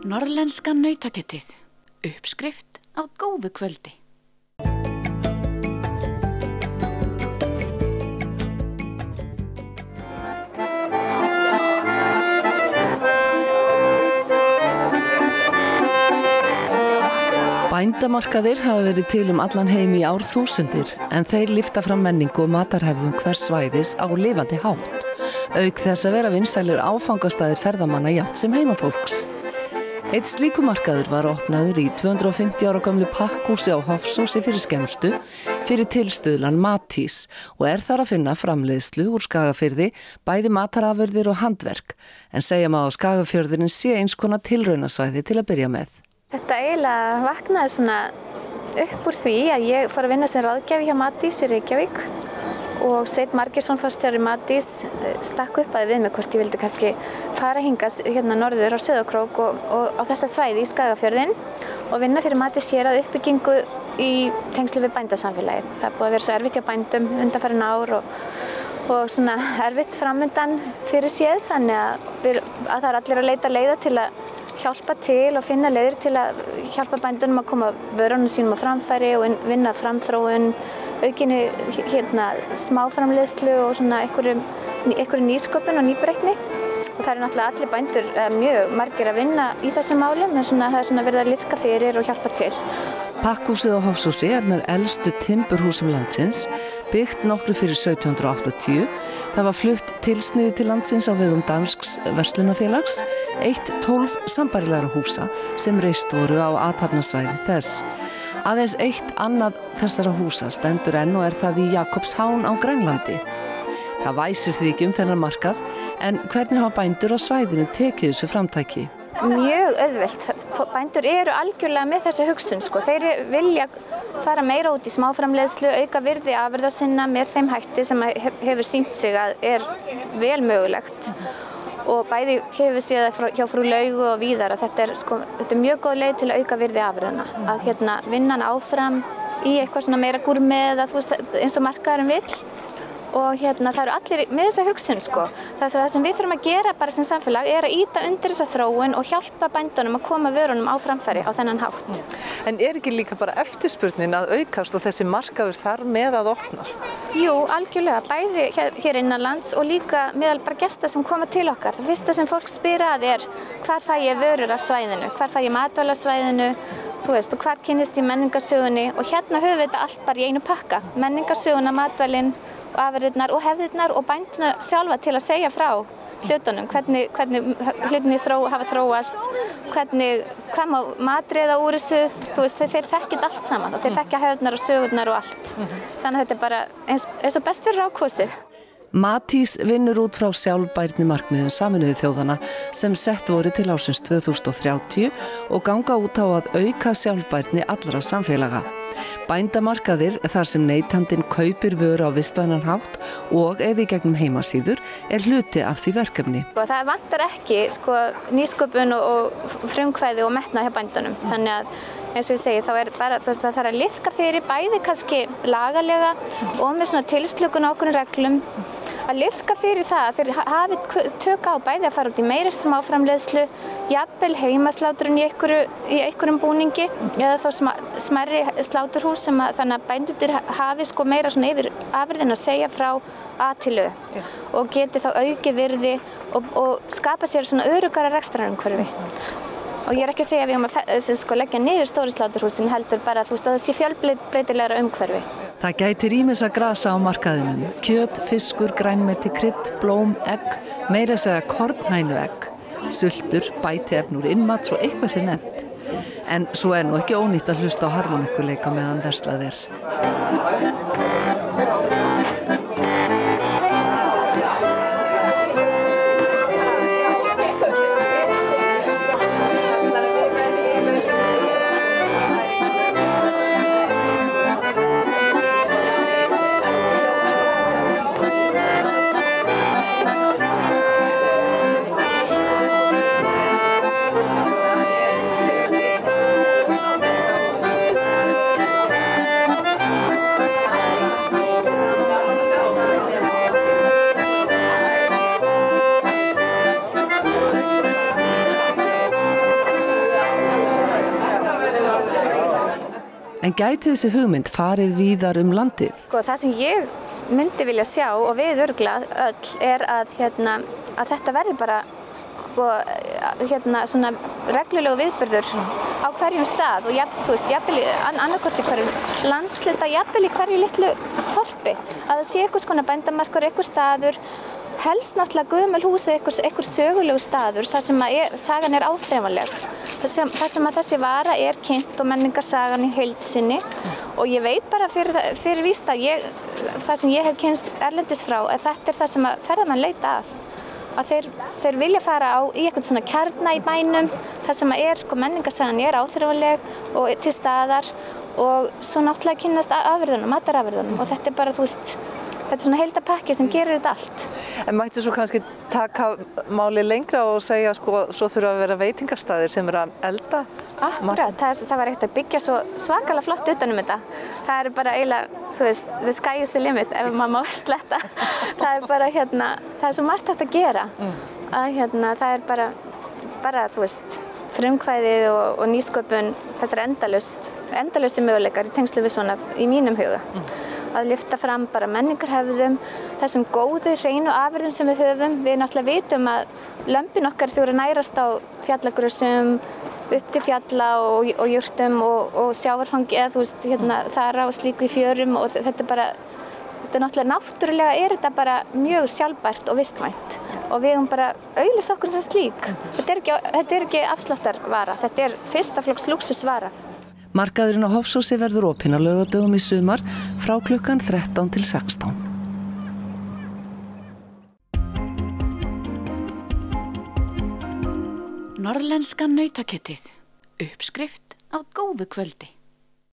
Norðlenska nautakjötið. Uppskrift á góðu kvöldi. Bændamarkaðir hafa verið til allan heim í árþúsundir en þeir lyfta fram menningu og matarhefðum hvers svæðis á lifandi hátt. Auk þess að vera vinsælir áfangastæðir ferðamanna jafnt sem heimafólks. Eitt slíkumarkaður var opnaður í 250 ára gömlu pakkhúsi á Hofsósi fyrir skemmstu fyrir tilstuðlan Matís og þar að finna framleiðslu úr Skagafirði, bæði matarafurðir og handverk, en segja má að Skagafjörðurinn sé eins konar tilraunasvæði til að byrja með. Þetta eiginlega vaknaði svona upp úr því að ég fór að vinna sem ráðgjafi hjá Matís í Reykjavík og Sveinn Margeirsson forstjóri Matís stakk upp að við mig hvort ég vildi kannski fara hingað hérna norður á Sauðárkrók og á þetta svæði í Skagafjörðinn og vinna fyrir Matís hér að uppbyggingu í tengslu við bændasamfélagið. Það er búið að vera svo erfitt hjá bændum undanfarin ár og svona erfitt framundan fyrir séð þannig að það er allir að leita leiða til að hjálpa til og finna leiðir til að hjálpa bændunum að koma vörunum sínum á framfæri og vinna framþróun, aukinni smáframleiðslu og svona einhverju nýsköpun og nýbreytni. Og það eru náttúrulega allir bændur mjög margir að vinna í þessum málum, en það er svona verið að liðka fyrir og hjálpa til. Pakkhúsið á Hofsósi með elstu timburhúsum landsins, byggt nokkru fyrir 1780. Það var flutt tilsniði til landsins á vegum Dansks verslunarfélags, 12 sambærilegra húsa sem reist voru á athafnasvæði þess. Aðeins eitt annað þessara húsa stendur enn og það í Jakobshán á Grænlandi. Það væsir því ekki þennan markað, en hvernig hafa bændur á svæðinu tekið þessu framtæki? Mjög auðvelt. Bændur eru algjörlega með þessa hugsun. Þeir vilja fara meira út í smáframleiðslu, auka virði afurða sinna með þeim hætti sem hefur sýnt sig að er vel mögulegt. Og bæði hefur séð hjá frú Laugu og víðar að þetta er mjög góð leið til að auka virði afurðana. Að vinna hann áfram í eitthvað svona meira gúrmið eins og markaðurinn vill. Og það eru allir með þessa hugsun. Það sem við þurfum að gera bara sem samfélag er að ýta undir þessa þróun og hjálpa bændunum að koma vörunum á framfæri á þennan hátt. En ekki líka bara eftirspurnin að aukast og þessi markaður þar með að opnast? Jú, algjörlega. Bæði hér innanlands og líka meðal bara gesta sem koma til okkar. Það fyrsta sem fólk spyr að hvar fæ ég vörur af svæðinu, hvar fæ ég matvæli af svæðinu, og hvar kynnist ég menningarsögunni og höfum við þetta allt bara í einu pakka. Menningarsöguna, matvælin, afurðirnar og hefðirnar og bænduna sjálfa til að segja frá hlutunum, hvernig hlutinni hafa þróast, hvað má matreiða úr þessu, þeir þekkja allt saman og þeir þekkja hefðirnar og sögurnar og allt. Þannig að þetta er bara eins og best fyrir ráðkosið. Matís vinnur út frá sjálfbærni markmiðum Sameinuðu þjóðanna sem sett voru til ársins 2030 og ganga út á að auka sjálfbærni allra samfélaga. Bændamarkaðir þar sem neytandinn kaupir vöru á vistvænan hátt og eða í gegnum heimasíður hluti af því verkefni. Það vantar ekki nýsköpun og frumkvæði og metnað hjá bændunum. Þannig að eins og ég segi, þá bara það þarf að liðka fyrir bæði kannski lagalega og með svona tilslökun á okkur reglum. Að liðka fyrir það að þeir hafi tök á bæði að fara út í meiri smáframleiðslu, jafnvel heimasláturinn í einhverjum búningi eða þá smærri sláturhús sem þannig að bændurnir hafi meira svona yfir afurðin að segja frá A til Ö og geti þá aukið virði og skapa sér svona öruggara rekstrarumhverfi. Og ég er ekki að segja að við höfum að leggja niður stóru sláturhúsin heldur bara að það sé fjölbreytilegra umhverfi. Það gætir ýmissa grasa á markaðinum. Kjöt, fiskur, grænmeti, krydd, blóm, egg, meira að segja kornhænuegg, sultur, bætiefni úr innmats og eitthvað sé nefnt. En svo nú ekki ónýtt að hlusta á harmonikkuleika meðan verslað er. En gæti þessi hugmynd farið víðar landið? Það sem ég myndi vilja sjá og við örugglega öll að þetta verði bara svona reglulegu viðburður á hverjum stað og jafnvel annarkvort í hverjum landshluta, jafnvel í hverju litlu þorpi, að það sé einhvers konar bændamarkur, einhver staður, helst náttúrulega gömul hús eða einhver sögulegu staður þar sem sagan áþreifanleg, þar sem að þessi vara kynnt og menningarsagan í heild sinni og ég veit bara fyrir víst að það sem ég hef kynnst erlendis frá þetta það sem að ferðamenn leita að þeir vilja fara í eitthvað svona kjarna í bænum þar sem að menningarsagan áþreifanleg og til staðar og svo náttúrulega kynnast matarafurðunum og þetta bara þetta svona heildarpakki sem gerir þetta allt. En mættu svo kannski taka málið lengra og segja svo þurfa að vera veitingastaðir sem að elda? Akkúrat, það var ekkert að byggja svo svakalega flott utanum þetta. Það bara eiginlega, the sky is the limit ef maður má sletta. Það bara það svo margt hægt að gera. Það bara frumkvæðið og nýsköpun, þetta endalaust möguleikar í tengslu við svona í mínum huga. Að lyfta fram bara menningarhefðum, þessum góðu, hreinu afurðum sem við höfum. Við náttúrulega vitum að lömbin okkar þau eru nærast á fjallagrössum, upp til fjalla og jurtum og sjávarfangi eða þara og slíku í fjörum og þetta náttúrulega náttúrulega þetta bara mjög sjálfbært og vistvænt og við höfum bara auglýsa okkur sem slík. Þetta ekki afsláttarvara, þetta fyrsta flokks lúxusvara. Markaðurinn á Hofsósi verður opinn á laugardögum í sumar frá klukkan 13 til 16. Norðlenska nautakjötið. Uppskrift á góðu kvöldi.